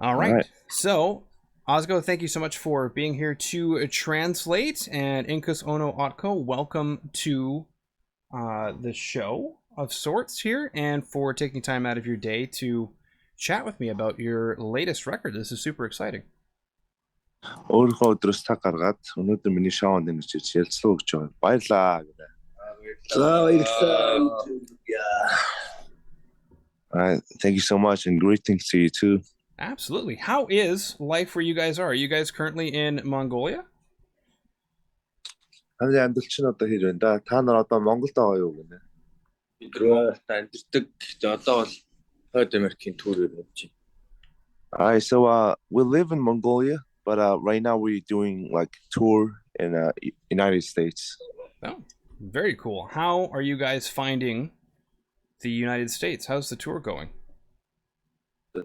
All All right. right. So, Ozgo, thank you so much for being here to translate. And Inkus Ono Otko, welcome to the show of sorts here, and for taking time out of your day to chat with me about your latest record. This is super exciting. Өөрийнхөө өдрөөс цаг гаргаад өнөөдөр миний шоунд ингэж ирж ярилцлага өгч байгаа. Баярлаа гэнэ. All right. Thank you so much and greetings to you too. Absolutely. How is life where you guys are? Are you guys currently in Mongolia? Таны амьдрал чинь одоо хэр вэ? Та нар одоо Монголд байгаа юу гэнэ? Бид Монголд амьдардаг. Одоо бол Хойд Америкийн түүрээр явж байна. All right. So we live in Mongolia, but right now we're doing like tour in United States. Oh, very cool. How are you guys finding the United States? How's the tour going?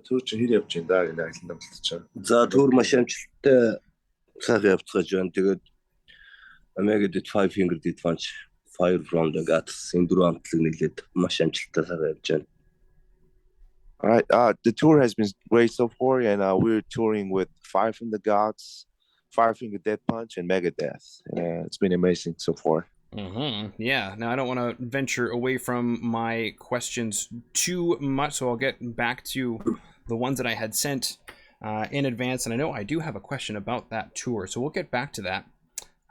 Tour чинь хэр явж байна гэнэ ахлан амталж байна. За түүр маш амжилттай сайхан явцгааж байна. Тэгээд Megadeth 5 Finger Death Punch, Fire from the Guts энэ дөрвөн амтлаг нэглээд маш амжилттай сайхан явж байна. All right. The tour has been great so far, and we're touring with Fire from the Gods, Fire Finger Death Punch, and Megadeth. It's been amazing so far. Yeah. Now, I don't want to venture away from my questions too much, so I'll get back to the ones that I had sent in advance. And I know I do have a question about that tour, so we'll get back to that.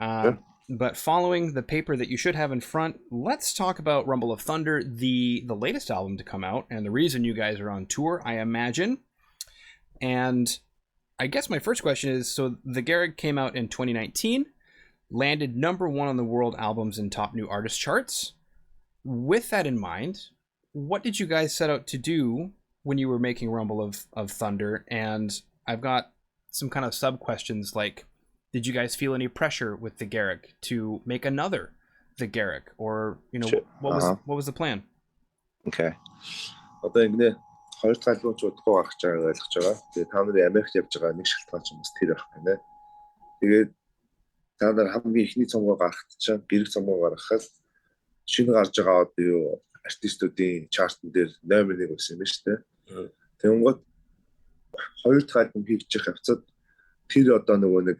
Sure. But following the paper that you should have in front, let's talk about Rumble of Thunder, the latest album to come out, and the reason you guys are on tour, I imagine. And I guess my first question is, so the Garrick came out in 2019, landed #1 on the world albums and top new artist charts. With that in mind, what did you guys set out to do when you were making Rumble of Thunder? And I've got some kind of sub questions like, did you guys feel any pressure with the Garrick to make another the Garrick, or Sure. what was the plan? Okay. Одоо ингэ хоёр дахь альбом ч удахгүй гарч байгааг ойлгож байгаа. Тэгээд та нарын Америкт явж байгаа нэг шалтгаан ч бас тэр байх байна. Тэгээд та нар хамгийн ихний цомгоо гаргахад чинь гэрэг цомгоо гаргахад шинэ гарч байгаа одоо юу артистуудын чартн дээр номер 1 байсан юм байна шүү дээ. Тэгэнгүүт хоёр дахь альбом хийж явцад тэр одоо нөгөө нэг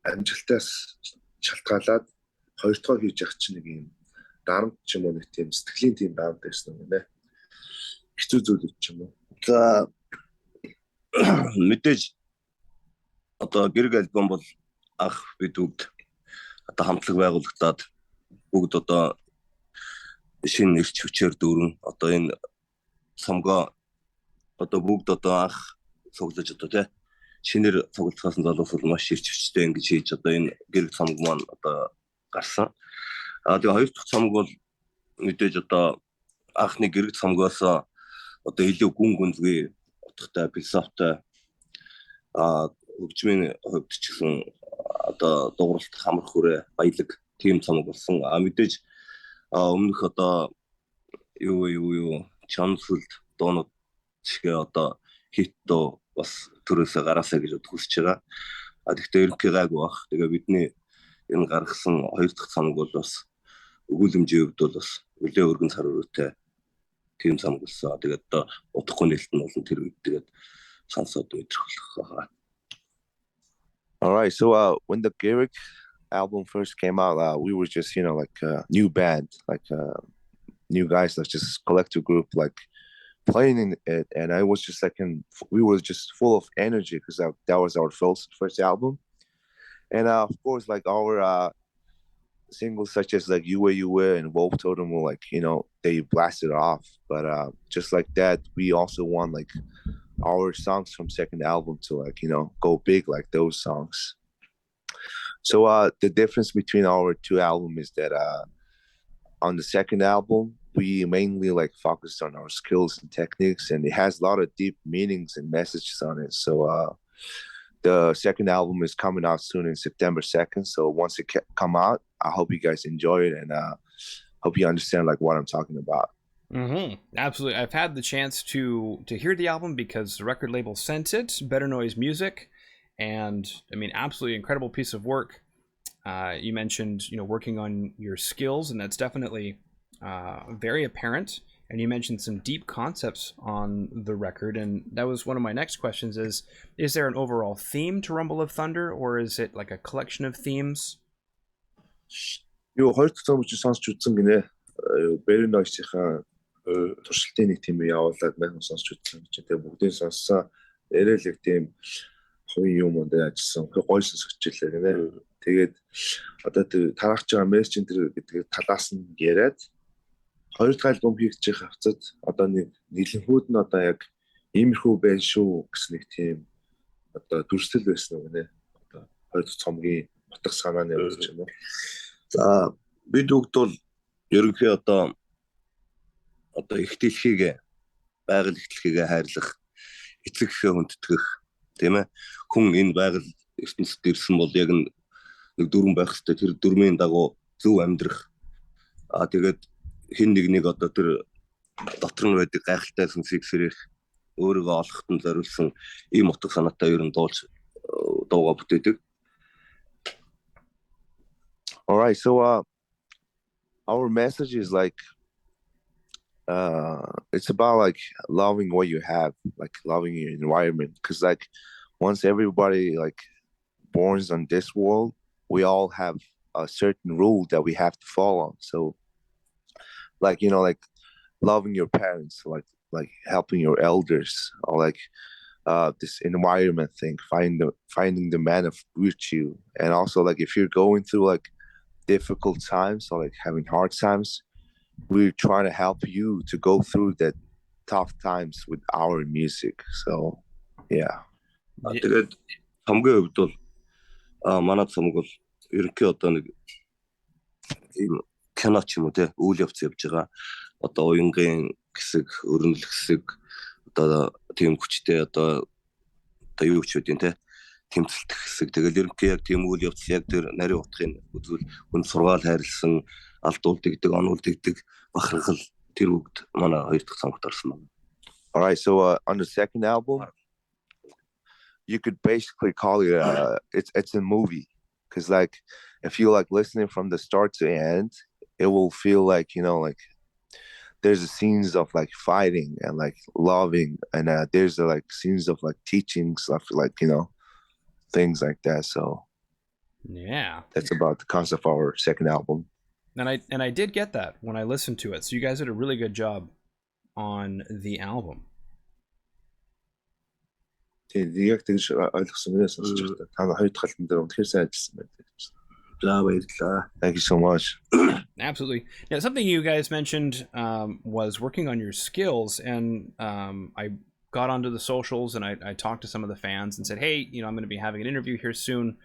амжилтаас шалтгаалаад хоёр дахь хийж явах чинь нэг юм дарамт ч юм уу нэг тийм сэтгэлийн тийм дарамт байсан юм байна. Хэцүү зүйл ч юм уу. За мэдээж одоо гэрэг альбом бол ах бид бүгд одоо хамтлаг байгуулагдаад бүгд одоо шинэ нэрч хүчээр дүүрэн одоо энэ цомгоо одоо бүгд одоо анх цуглаж одоо тий шинээр цуглахаас нь залуусвал маш ирч хүчтэй ингэж хийж одоо энэ гэрэг цомог маань одоо гарсан. Тэгээ хоёр дахь цомог бол мэдээж одоо анхны гэрэг цомгоос одоо илүү гүн гүнзгий утгатай философитой хөгжмийн хувьд ч гэсэн одоо дууралт хамар хүрээ баялаг тийм цомог болсон. Мэдээж өмнөх одоо юу чонсулд доонод чигээ одоо хитто бас төрөөсөө гараасаа гэж хүсэж байгаа. Гэхдээ ерөнхий гайгүй бах. Тэгээ бидний энэ гаргасан хоёр дахь цомог бол бас өгүүлэмжийн хувьд бол бас нөлөө өргөн цар өрөөтэй тийм цомог болсон. Тэгээд одоо удахгүй нээлт нь болон тэр үед тэгээд сонсоод мэдэрхүүлэх байгаа. All right. So when the Garrick album first came out, we were just like a new band, like new guys, like just collective group, like playing in it, and I was just like we were just full of energy because that was our first album, and of course like our singles such as like Yue and Wolf Totem were like they blasted off, but just like that we also want like our songs from second album to like go big like those songs. So the difference between our two albums is that on the second album we mainly like focused on our skills and techniques, and it has a lot of deep meanings and messages on it. So the second album is coming out soon in September 2nd. So once it come out, I hope you guys enjoy it, and hope you understand like what I'm talking about. Absolutely. I've had the chance to hear the album because the record label sent it, Better Noise Music, and I mean, absolutely incredible piece of work. You mentioned, working on your skills, and that's definitely very apparent and you mentioned some deep concepts on the record, and that was one of my next questions: is there an overall theme to Rumble of Thunder, or is it like a collection of themes? Юу хоёр дахь цомч сонсч үзсэн гинэ. Berry Noise-ийн туршилтын нэг тийм явуулаад маань сонсч үзсэн гэж. Тэгээ бүгдийг сонссон. Нэрэл их тийм хувийн юм дээр ажилласан. Гоё сонсогчлээ гинэ. Тэгээд одоо тэр тарахж байгаа мессенжер гэдэг талаас нь яриад хоёр дахь альбом хийх гэж хавцад одоо нэг нийлэнхүүд нь одоо яг иймэрхүү байх шүү гэсэн нэг тийм одоо дүрслэл байсан уу гинэ. Одоо хоёр дахь цомгийн утга санааны явуулж байна. За бид бүгд бол ерөнхий одоо их дэлхийг байгаль их дэлхийг хайрлах, эцэгхээ хүндэтгэх, тийм ээ. Хүн энэ байгаль ертөнцид ирсэн бол яг нэг дүрэн байх хэрэгтэй. Тэр дүрмийн дагуу зөв амьдрах. Тэгээд хин нэг одоо тэр дотор нь байдаг гайхалтай сүнсийг сэрэх, өөрийгөө олоход нь зориулсан ийм утга санаатай ер нь дууга бүтээдэг. All right, so our message is like it's about like loving what you have, like loving your environment, because like once everybody like born on this world, we all have a certain rule that we have to follow. So like, you know, like loving your parents, like helping your elders, or like this environment thing, finding the man of virtue. And also like if you're going through like difficult times or like having hard times, we're trying to help you to go through that tough times with our music. So yeah. Тэгээд хамгийн хувьд бол манай цомог бол ерөнхий одоо нэг ийм кино ч юм уу те үйл явц явж байгаа. Одоо уянгийн хэсэг, өрнөл хэсэг, одоо тийм хүчтэй одоо юу ч үгүй те тэмцэлт хэсэг. Тэгэл ерөнхий яг тийм үйл явц яг тэр нарийн утгын үзүүл хүн сургаал хайрлсан, алдуул дэгдэг, онуул дэгдэг, бахархал тэр бүгд манай хоёр дахь цомогт орсон байна. All right, so on the second album, you could basically call it it's a movie, because like if you like listening from the start to end, it will feel like, you know, like there's scenes of like fighting and like loving, and there's like scenes of like teaching stuff, like, you know, things like that. So yeah, that's about the concept of our second album. And I did get that when I listened to it. So you guys did a really good job on the album. Thank you so much. Absolutely. Now, something you guys mentioned was working on your skills, and I got onto the socials and I talked to some of the fans and said, hey, you know, I'm going to be having an interview here soon.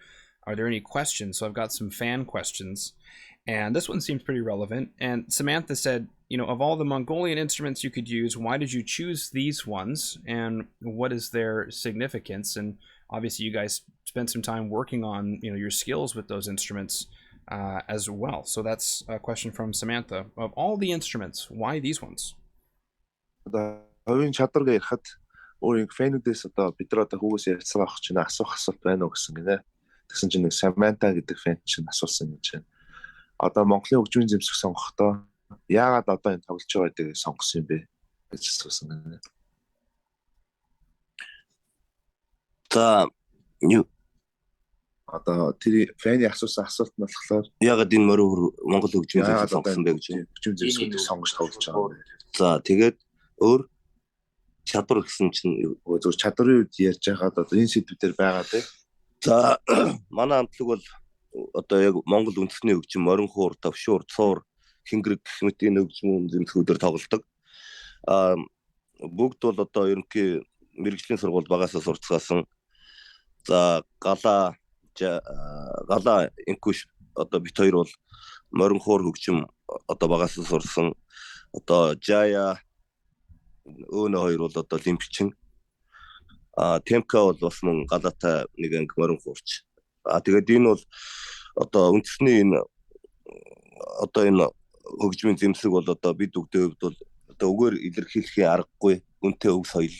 Are there any questions? So I've got some fan questions, and this one seems pretty relevant. And Samantha said, you know, of all the Mongolian instruments you could use, why did you choose these ones, and what is their significance? And obviously you guys spent some time working on, you know, your skills with those instruments as well. So that's a question from Samantha. Of all the instruments, why these ones? Хувийн чадварыг ярихад өөрийн фэнүүдээс одоо бид нар одоо хүүгээс ярьцгаа авах чинь асуух асуулт байна уу гэсэн гинэ. Тэгсэн чинь нэг Samantha гэдэг фэн чинь асуусан гэж байна. Одоо Монголын хөгжмийн зэмсэг сонгохдоо яагаад одоо энэ тоглож байгаа гэдгийг сонгосон юм бэ гэж асуусан гинэ. За юу одоо тэр фэний асуусан асуулт нь болохоор яагаад энэ морь Монгол хөгжмийн зэмсэг сонгосон бэ гэж хөгжмийн зэмсгүүдийг сонгож тоглож байгаа юм бэ. За тэгээд өөр чадвар гэсэн чинь зөв чадрын үед ярьж байгаад одоо энэ сэдвүүдээр байгаа те. За манай хамтлаг бол одоо яг Монгол үндэсний хөгжим, морин хуур, тавшуур, цуур, хингэрэг гэх мэт энэ хөгжмийн зэмсгүүдээр тоглодог. Бүгд бол одоо ерөнхий мэрэгжлийн сургууль багасаа сурцгаасан. За гала Enkush одоо бит хоёр бол морин хуур хөгжим одоо багасаа сурсан. Одоо Jaya өөний хоёр бол одоо лимпчин. Темка бол бас мөн галатай нэг анги морин хуурч. Тэгээд энэ бол одоо үндэсний энэ одоо энэ хөгжмийн зэмсэг бол одоо бид бүгдээ хувьд бол одоо өгөр илэрхийлэхийн аргагүй үнэтэй өв соёл.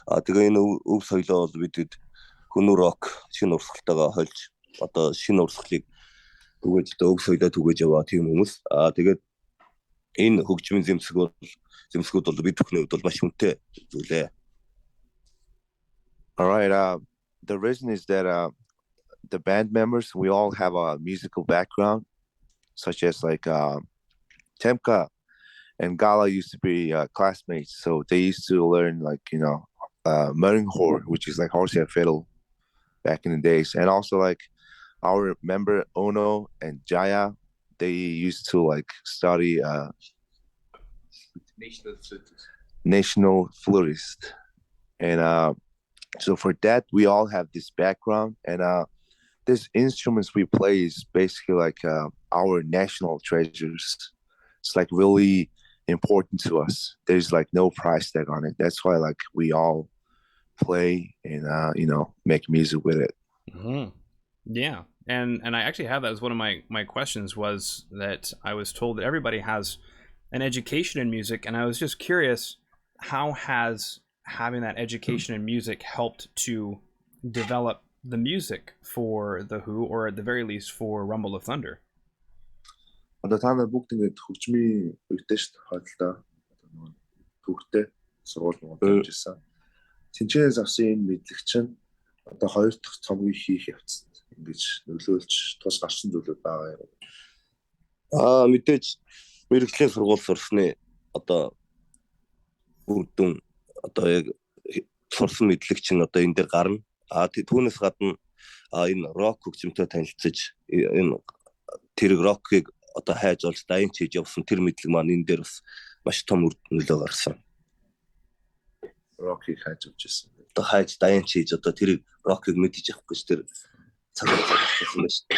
Тэгээ энэ өв соёлоо бол бидэд хөнөө рок шинэ урсгалтайгаа хольж одоо шинэ урсгалыг түгээж өв соёлоо түгээж яваа тийм хүмүүс. Тэгээд энэ хөгжмийн зэмсэг бол зэмсгүүд бол бид бүхний хувьд бол маш хүнтэй зүйлээ. All right. The reason is that the band members, we all have a musical background, such as like Temka and Gala used to be classmates, so they used to learn like Merenghor, which is like horsehair fiddle back in the days, and also like our member Ono and Jaya, they used to like study national fluteist, and so for that we all have this background, and these instruments we play is basically like our national treasures. It's like really important to us. There's like no price tag on it. That's why like we all play and make music with it. Mm-hmm. Yeah, and I actually have that as one of my questions, was that I was told that everybody has an education in music, and I was just curious, how has having that education in music helped to develop the music for The Who, or at the very least for Rumble of Thunder? Одоо та нар бүгд ингээд хөгжмийн үедээ шүү дээ хойдолтой. Төвхтэй сургууль мөн ажилласан. Тэнцэнээс авсан энэ мэдлэг чинь одоо хоёр дахь цомгийг хийх явцад ингэж нөлөөлж тус гарсан зүйлүүд байгаа юм. Мэдээж мэрэгжлийн сургууль сурсны одоо үрдүн одоо яг сурсан мэдлэг чинь одоо энэ дээр гарна. Түүнээс гадна энэ рок хөгжмөнтэй танилцж энэ тэрэг рокийг одоо хайж олж дайнч хийж явсан тэр мэдлэг маань энэ дээр бас маш том үр нөлөө гарсан. Рокийг хайж авчихсан. Одоо хайж дайнч хийж одоо тэрийг рокийг мэдэж явах гэж тэр цагаан болсон байна шүү дээ.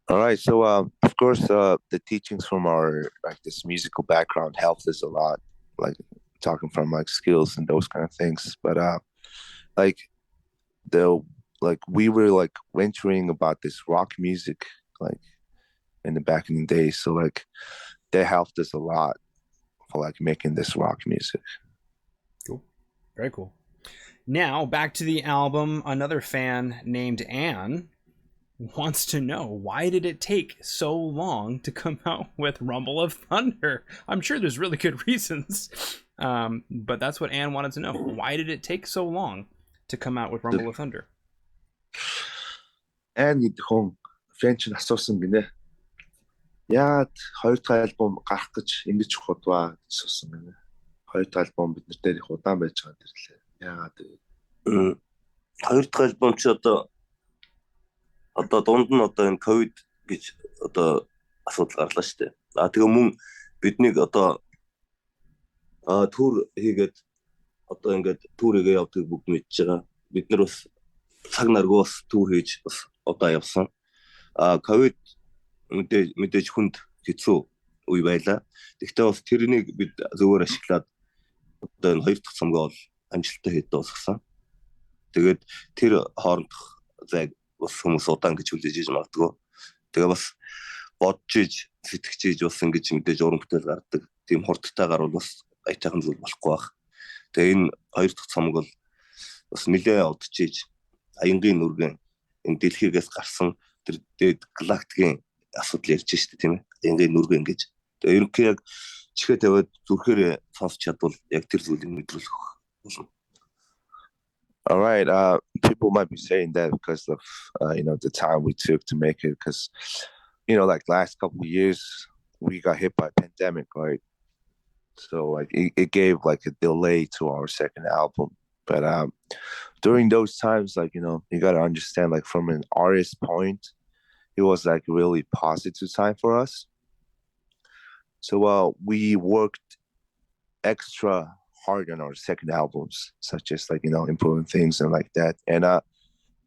All right, so of course the teachings from our like this musical background helped us a lot, like talking from like skills and those kind of things, but like we were like venturing about this rock music like in the back in the day, so like they helped us a lot for like making this rock music. Cool, very cool. Now back to the album. Another fan named Anne wants to know, why did it take so long to come out with Rumble of Thunder? I'm sure there's really good reasons, but that's what Anne wanted to know. Why did it take so long to come out with Rumble of Thunder? Айн гэдэг хүн фэн чинь асуусан гинэ. Яагаад хоёр дахь альбом гарах гэж ингэж худваа гэж асуусан гинэ. Хоёр дахь альбом бид нар дээр их удаан байж байгаа гэрлээ. Яагаад хоёр дахь альбом чи одоо дунд нь одоо энэ ковид гэж одоо асуудал гарлаа шүү дээ. Тэгээ мөн биднийг одоо тур хийгээд одоо ингээд турыгээ явдаг бүгд мэдж байгаа. Бид нар бас цаг наргүй бас тур хийж бас одоо явсан. Ковид мэдээж хүнд хэцүү үе байлаа. Гэхдээ бас тэрнийг бид зөвөр ашиглаад одоо энэ хоёр дахь цомгоо бол амжилттай хийж дуусгасан. Тэгээд тэр хоорондох зайг бас хүмүүс удаан гэж хүлээж иж магадгүй. Тэгээ бас бодж иж сэтгэж иж бас ингэж мэдээж уран бүтээл гардаг. Тийм хурдтайгаар бол бас айтайхан зүйл болохгүй байх. Тэгээ энэ хоёр дахь цомог бол бас нэлээд удаж иж аянгийн нүргэн энэ дэлхийгээс гарсан тэр дээд галактикийн асуудал ярьж штэ тийм ээ. Аянгийн нүргэн гэж. Тэгээ ерөнхий яг чихээ тавиад зүрхээр сонсч чадвал яг тэр зүйлийг мэдрүүлэх болно. All right. People might be saying that because of the time we took to make it, because like last couple of years we got hit by a pandemic, right? So like it gave like a delay to our second album. But during those times, like you gotta understand, like from an artist point, it was like really positive time for us. So we worked extra hard on our second albums, such as like improving things and like that. And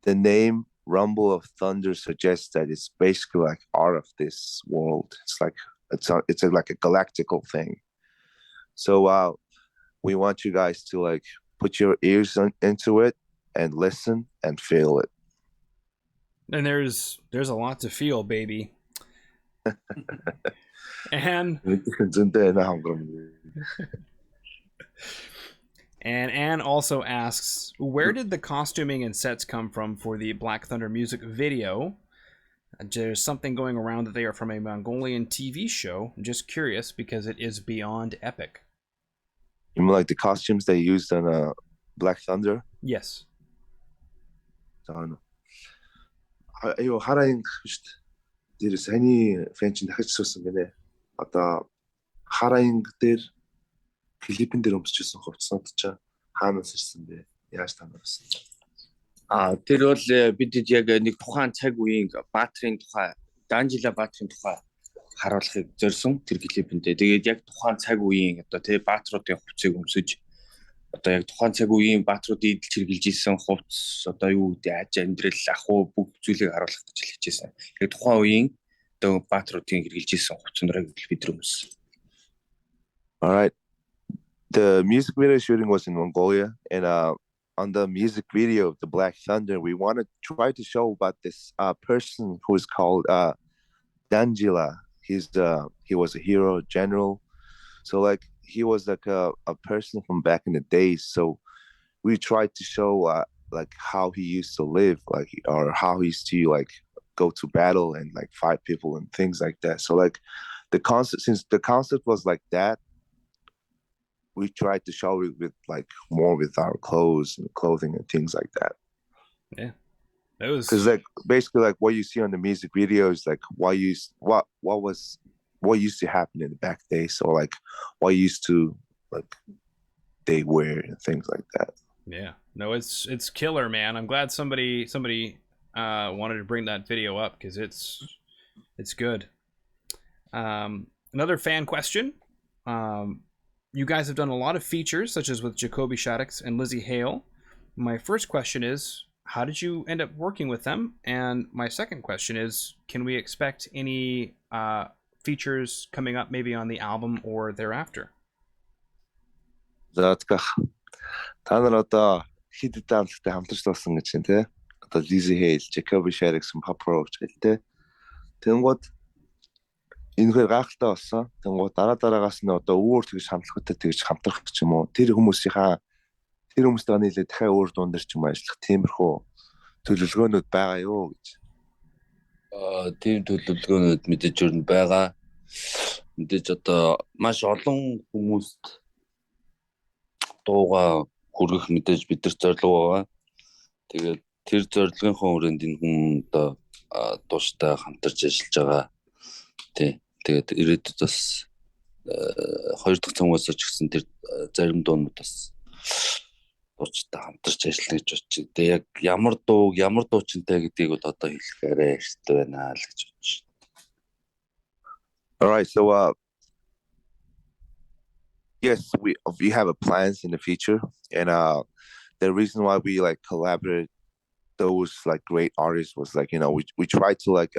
the name Rumble of Thunder suggests that it's basically like out of this world. It's like it's like a galactical thing. So we want you guys to like put your ears into it and listen and feel it. And there's a lot to feel, baby. And Anne also asks, where did the costuming and sets come from for the Black Thunder music video? There's something going around that they are from a Mongolian TV show. I'm just curious because it is beyond epic. You mean like the costumes they used on Black Thunder? Yes. Аюу хараа ингэх шүү дээ. Тэр саяны фэн чинь дахиж суусан гинэ. Одоо хараа инг дээр клипэн дээр өмсчихсэн хувцсууд чинь хаанаас ирсэн бэ? Яаж танаас? Тэр бол бидэд яг нэг тухайн цаг үеийн Баатрийн тухай, Данжила Баатрийн тухай харуулахыг зорьсон тэр клипэндээ. Тэгээд яг тухайн цаг үеийн одоо тий баатруудын хувцсыг өмсөж одоо яг тухайн цаг үеийн баатруудын идэл чиргэлж исэн хувцс одоо юу гэдэг аж амьдрал ахуй бүх зүйлийг харуулах гэж хэлчихсэн. Яг тухайн үеийн одоо баатруудын хэрэгжилж исэн хувцсандрыг бид нар өмссөн. All right. The music video shooting was in Mongolia, and on the music video of the Black Thunder, we want to try to show about this person who is called Danjila. He was a hero, general. So like he was like a person from back in the days. So we tried to show like how he used to live, like or how he used to like go to battle and like fight people and things like that. So like the concept, since the concept was like that, we tried to show it with like more with our clothes and clothing and things like that. Yeah, that was because like basically like what you see on the music video is like what used to happen in the back days. So like what used to like they wear and things like that. Yeah, no, it's killer, man. I'm glad somebody wanted to bring that video up because it's good. Another fan question. You guys have done a lot of features, such as with Jacoby Shaddix and Lzzy Hale. My first question is, how did you end up working with them? And my second question is, can we expect any features coming up maybe on the album or thereafter? За така. Та нар одоо хэд даамттай хамтарч болсон гэж байна те. Одоо Lzzy Hale, Jacoby Shaddix, Pop Rock гэл те. Тэнгууд энэхээр гайхалтай болсон. Тэнгууд дараагаас нь одоо өөр тэгж хамтлагтай тэгж хамтрах ч юм уу. Тэр хүмүүсийнхаа тэр хүмүүстэй нийлээ дахиад өөр дуундар ч юм ажиллах тиймэрхүү төлөвлөгөөнүүд байгаа юу гэж. Тийм төлөвлөгөөнүүд мэдээж өрн байгаа. Мэдээж одоо маш олон хүмүүст дууга хүргэх мэдээж бид нар зорилго байгаа. Тэгээд тэр зорилгын хүрээнд энэ хүн одоо дууштай хамтарч ажиллаж байгаа. Тэгээд ирээдүйд бас хоёр дахь цамгаас ч гэсэн тэр зарим дуунууд бас дуучтай хамтарч ажиллана гэж бодож байна. Тэгээд яг ямар дуучинтай гэдгийг бол одоо хэлэх арай эрттэй байна л гэж бодож байна. All right, so yes, we have plans in the future, and the reason why we like collaborate those like great artists was like, you know, we try to like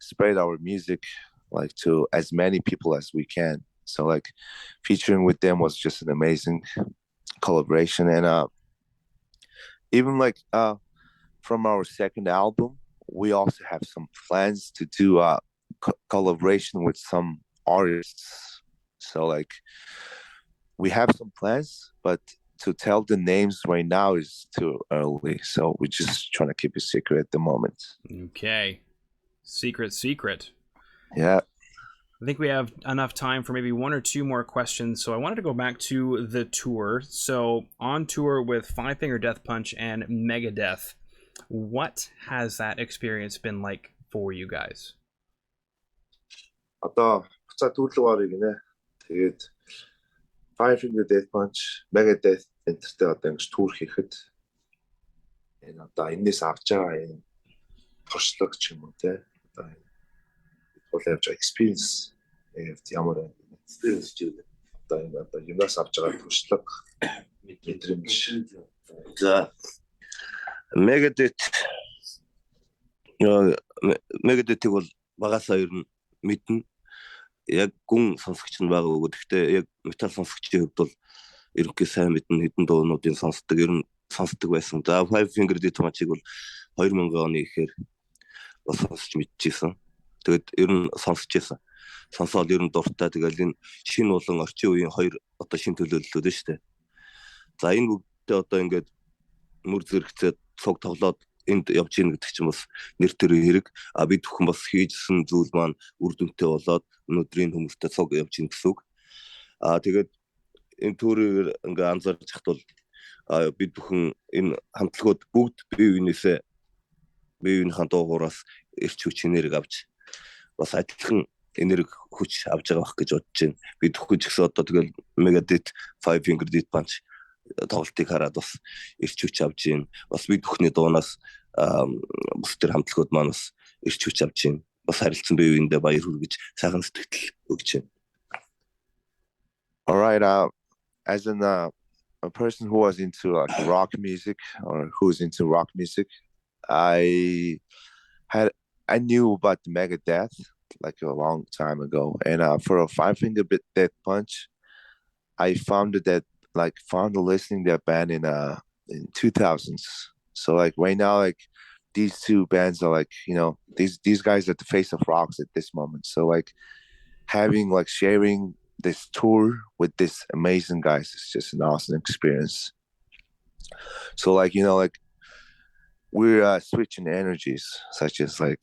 spread our music like to as many people as we can. So like featuring with them was just an amazing collaboration, and even like from our second album, we also have some plans to do collaboration with some artists. So like we have some plans, but to tell the names right now is too early. So we're just trying to keep it secret at the moment. Okay. Secret. Yeah. I think we have enough time for maybe one or two more questions. So I wanted to go back to the tour. So on tour with Five Finger Death Punch and Megadeth, what has that experience been like for you guys? Одоо буцаа төлөвлөгөөрийг нэ. Тэгээд Five Finger Death Punch, Megadeth энтертэй одоо ингэж түүр хийхэд энэ одоо энэс авч байгаа юм туршлага ч юм уу те. Одоо тулж experience ямар experience ч үү. Одоо юмас авч байгаа туршлага мэдрэмж. За Megadeth-ийг бол багасаа ер нь мэднэ. Яг гүн сонсогч нь байгаа өгөө. Гэхдээ яг метал сонсогчийн хувьд бол ерөнхийдөө сайн мэднэ, хэдэн дуунуудын сонсдог, ер нь сонсдог байсан. За Five Finger Death Punch-ыг бол 2000 оны ихээр бас сонсч мэдчихсэн. Тэгээд ер нь сонсч байсан. Сонсоод ер нь дуртай. Тэгэл энэ шинэ болон орчин үеийн хоёр одоо шинэ төлөөллүүд нь шүү дээ. За энэ бүгдээ одоо ингээд мөр зэрэгцээд цуг тоглоод энд явж ийн гэдэг чинь бас нэр төрийн хэрэг. Бид бүхэн бас хийжсэн зүйл маань үр дүнтэй болоод өнөөдрийн хүмүүстэй цуг явж ийн гэсэн үг. Тэгээд энэ төрөөр ингээ анзаарч хат бол бид бүхэн энэ хамтлагууд бүгд бие биенийхээ дуугуураас эрч хүч энерги авч бас адилхан энерги хүч авч байгаа байх гэж бодож байна. Бид бүхэн ч гэсэн одоо тэгэл Megadeth Five Finger Death Punch тоглолтыг хараад бас эрч хүч авч байна. Бас бид бүхний дуунаас бус төр хамтлагууд маань бас эрч хүч авч байна. Бас харилцсан бие биендээ баяр хүргэж сайхан сэтгэл өгч байна. All right, as a person who was into like rock music or who's into rock music, I knew about the Megadeth like a long time ago, and for a Five Finger Death Punch, I found listening to that band in 2000s. So like right now, like these two bands are like, you know, these guys are the face of rocks at this moment. So like sharing this tour with this amazing guys is just an awesome experience. So like, you know, like we're switching energies, such as like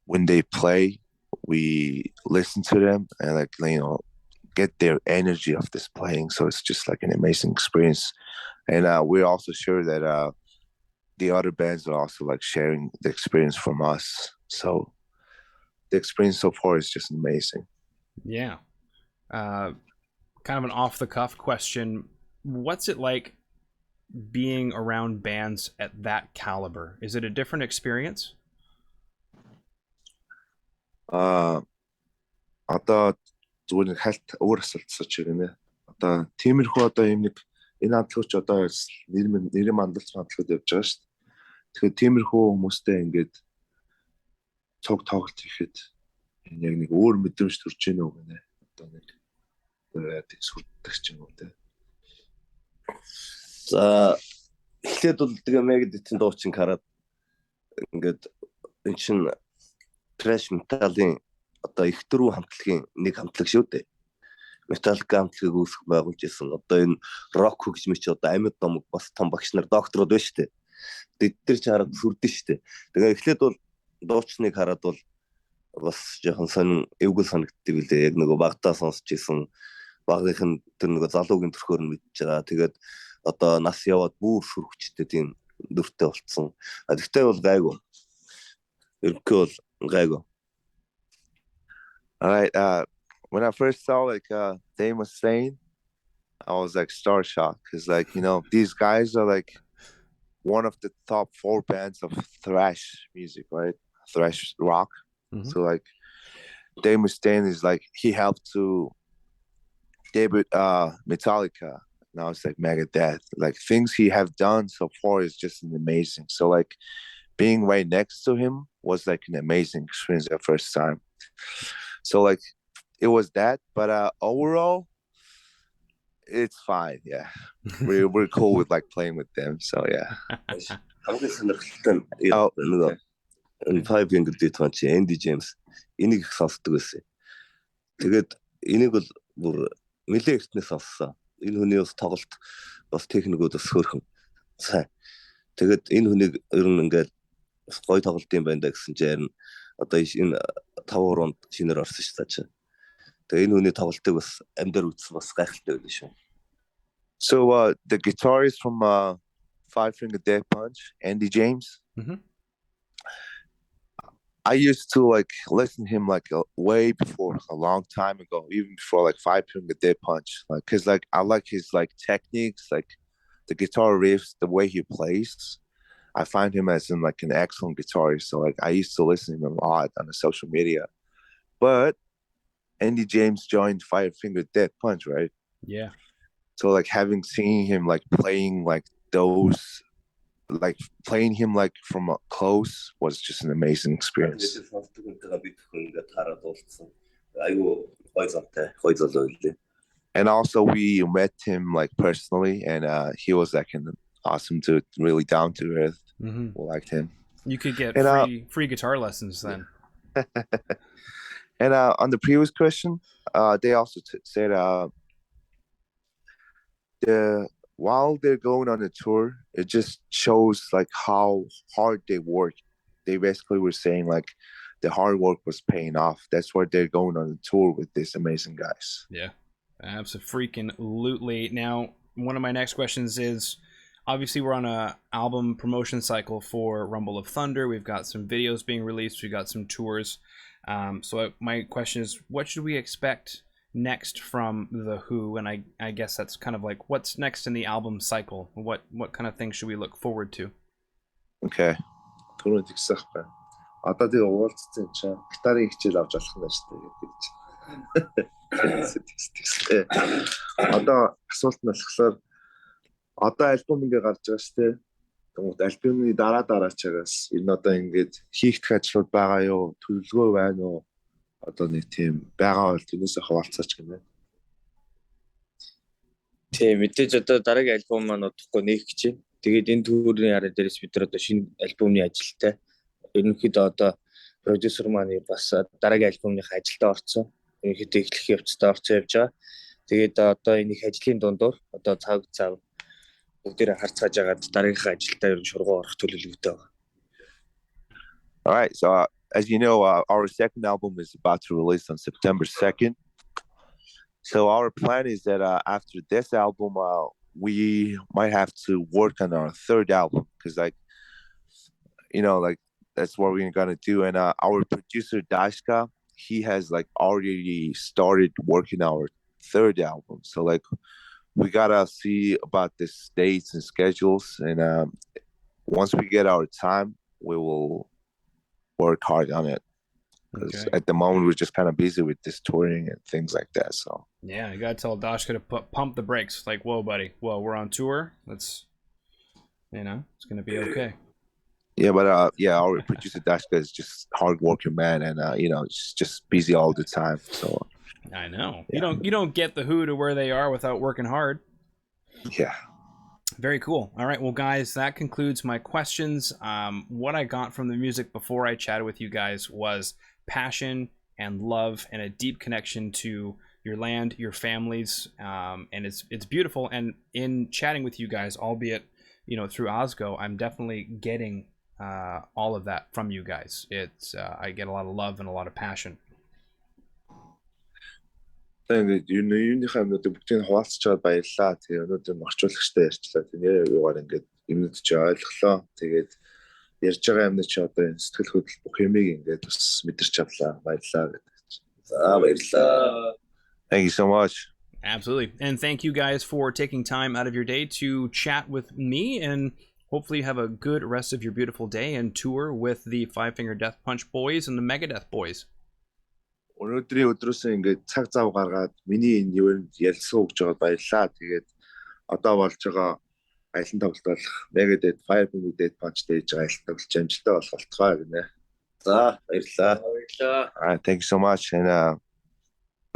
when they play, we listen to them and like, you know, get their energy of this playing. So it's just like an amazing experience. And we're also sure that the other bands are also like sharing the experience from us. So the experience so far is just amazing. Yeah. Kind of an off-the-cuff question. What's it like being around bands at that caliber? Is it a different experience? Одоо зүгээр нэг хальт өөр асуулт асууж байна. Одоо тиймэрхүү одоо юм нэг энэ хамтлагч одоо нэр мандалц хамтлагууд явж байгаа шүү дээ. Тэгэхээр тиймэрхүү хүмүүстэй ингээд цог тоглолт хийхэд яг нэг өөр мэдрэмж төрж гэнэ үү гэнэ. Одоо нэг сүрдэх ч юм уу те. За эхлээд бол тэгээ Megadeth-ийн дуучин хараад ингээд энэ чинь trash metal-ийн одоо их дөрвөн хамтлагийн нэг хамтлаг шүү дээ. Metallica хамтлагийг үүсгэх байгуулж ирсэн. Одоо энэ rock хөгжмөч одоо амьд номог бас том багш нар докторууд байна шүү дээ. Бид нар ч хараад сүрдэн шүү дээ. Тэгээ эхлээд бол дуучныг хараад бол бас жоохон сонин эвгэл санагддаг үлээ. Яг нөгөө багтаа сонсч исэн багынх нь тэр нөгөө залуугийн төрхөөр нь мэдж байгаа. Тэгээд одоо нас яваад бүр сүрхчтэй тийм дүртэй болцсон. Гэхдээ бол гайгүй. Ерөнхий бол гайгүй. All right. When I first saw like Dame was saying, I was like star shocked because like, you know, these guys are like one of the top 4 bands of thrash music, right? Thrash rock. Mm-hmm. So like Dave Mustaine is like he helped to debut Metallica. Now it's like Megadeth. Like things he have done so far is just amazing. So like being right next to him was like an amazing experience the first time. So like it was that, but overall it's fine. Yeah, we're cool with like playing with them. So yeah. Five Finger Death Punch, Andy James энийг их сонсдог байсан. Тэгээд энийг бол бүр нэлээд эртнээс сонссон. Энэ хүний бас тоглолт бас техникүүд бас хөөрхөн сайн. Тэгээд энэ хүнийг ер нь ингээд гой тоглолт юм байна да гэсэн чинь одоо энэ 5 раунд шинээр орсон шүү дээ. Тэгээ энэ хүний тоглолтыг бас амьдаар үзсэн бас гайхалтай байлаа шүү. So the guitarist from Five Finger Death Punch, Andy James. Mm-hmm. I used to like listen to him like way before, a long time ago, even before like Five Finger Death Punch. Like, cause like I like his like techniques, like the guitar riffs, the way he plays. I find him as in like an excellent guitarist. So like I used to listen to him a lot on the social media. But Andy James joined Five Finger Death Punch, right? Yeah. So like having seen him like playing like those. Like playing him like from up close was just an amazing experience. And also we met him like personally, and he was like an awesome dude, really down to earth. Mm-hmm. We liked him. You could get free guitar lessons then. And on the previous question, they also said while they're going on a tour, it just shows like how hard they work. They basically were saying like the hard work was paying off. That's why they're going on a tour with these amazing guys. Yeah, absolutely. Now, one of my next questions is, obviously we're on a album promotion cycle for Rumble of Thunder. We've got some videos being released. We've got some tours. So my question is, what should we expect next from The Who? And I guess that's kind of like, what's next in the album cycle? What kind of things should we look forward to? Okay. түрүү тэгсэх бай. Одоо тэгээ уулзсан чинь гитарын хичээл авч болох нь шүү дээ гэж. Одоо асуулт нь болохоор одоо альбом ингээ гарч байгаа шүү дээ. Тэгмээд альбомны дараачаагаас энэ одоо ингээд хийх ажлууд байгаа юу? Төлөвлөгөө байна уу? Одоо нэг тийм байгаа бол тэрнээсээ хаваалцаач гэнэ. Тийм, мэдээж одоо дараагийн альбом маань удахгүй нээх гэж байна. Тэгээд энэ түүрийн араа дээрээс бид нар одоо шинэ альбомны ажилтай. Ерөнхийдөө одоо продюсер маань бас дараагийн альбомныхаа ажилдаа орсон. Ерөнхийдөө эхлэх явцдаа орсон явж байгаа. Тэгээд одоо энэ их ажлын дундуур одоо цаг бүгдээрээ харцгааж агаад дараагийнхаа ажилдаа ер нь шургуу орох төлөвлөгөөтэй байна. All right. So as you know, our second album is about to release on September 2nd. So our plan is that after this album, we might have to work on our third album because, like, that's what we're gonna do. And our producer Dashka, he has like already started working our third album. So like, we gotta see about the dates and schedules. And once we get our time, we will work hard on it. Because at the moment we're just kind of busy with this touring and things like that. So yeah, you gotta tell Dashka to pump the brakes. Like, whoa, buddy, whoa, we're on tour. It's gonna be okay. Yeah, but our producer Dashka is just hardworking man, and he's just busy all the time. So I know. Yeah. You don't get the Who to where they are without working hard. Yeah. Very cool. All right, well, guys, that concludes my questions. What I got from the music before I chatted with you guys was passion and love and a deep connection to your land, your families, and it's beautiful. And in chatting with you guys, albeit through Osgo, I'm definitely getting all of that from you guys. It's I get a lot of love and a lot of passion. Тэгээд юуныхаа юмнуудыг бүгдийг хуваалцж чад баярлаа. Тэгээ өнөөдөр орчуулагчтай ярьчлаа. Тэгээ юугаар ингээд юмнууд чи ойлголоо. Тэгээд ярьж байгаа юмнууд чи одоо энэ сэтгэл хөдлөл бүх юмыг ингээд бас мэдэрч авлаа. Баярлаа гэдэг. За баярлаа. Thank you so much. Absolutely. And thank you guys for taking time out of your day to chat with me, and hopefully you have a good rest of your beautiful day and tour with the Five Finger Death Punch boys and the Megadeth boys. Өнөөдрийн өдрөөс ингээд цаг зав гаргаад миний энэ юунд ялсан өгж байгаад баярлаа. Тэгээд одоо болж байгаа аялан тоглолт Megadeth Five Finger Death Punch дэж байгаа аялан тоглолт амжилттай болох болтугай гинэ. За баярлаа. Баярлаа. All right, thank you so much, and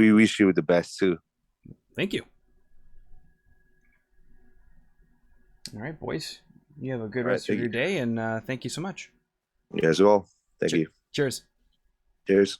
we wish you the best too. Thank you. All right, boys. You have a good rest of your day, and thank you so much. You as well. Thank you. Cheers. Cheers.